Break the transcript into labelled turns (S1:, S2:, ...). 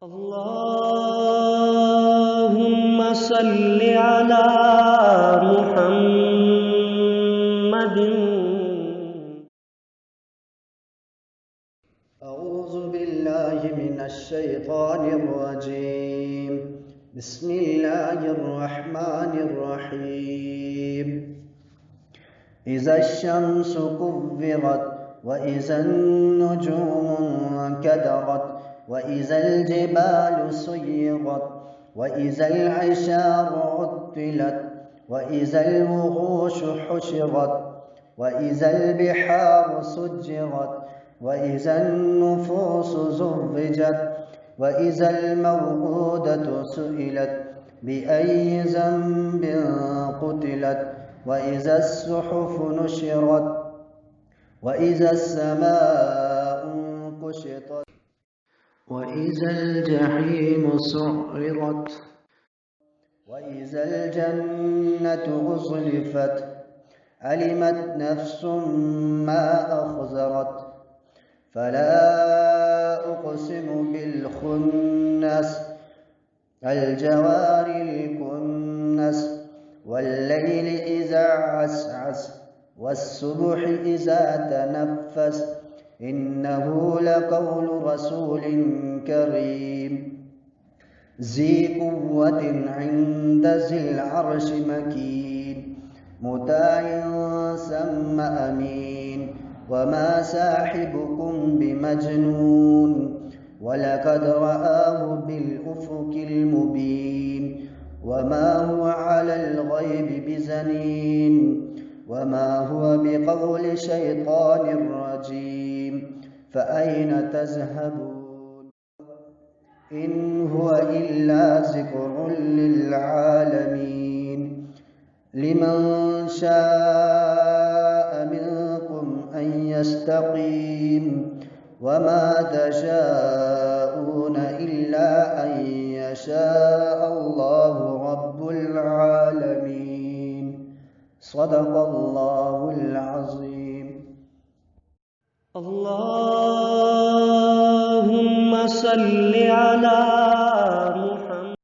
S1: اللهم صل على محمد.
S2: أعوذ بالله من الشيطان الرجيم. بسم الله الرحمن الرحيم. إذا الشمس كورت وإذا النجوم انكدرت وإذا الجبال سيرت وإذا العشار عطلت وإذا الوحوش حشرت وإذا البحار سجرت وإذا النفوس زوجت وإذا الموءودة سئلت بأي ذنب قتلت وإذا الصحف نشرت وإذا السماء انكشطت وإذا الجحيم سعرت وإذا الجنة أزلفت علمت نفس ما أخذرت فلا أقسم بالخنس الجوار الكنس والليل إذا عسعس والصبح إذا تنفس إنه لقول رسول كريم ذي قوة عند ذي العرش مكين مطاع ثم أمين وما صاحبكم بمجنون ولقد رآه بالأفق المبين وما هو على الغيب بزنين وما هو بقول شيطان رجيم فأين تذهبون إن هو إلا ذكر للعالمين لمن شاء منكم أن يستقيم وما تشاءون إلا أن يشاء الله رب العالمين. صدق الله العظيم.
S1: اللهم صل على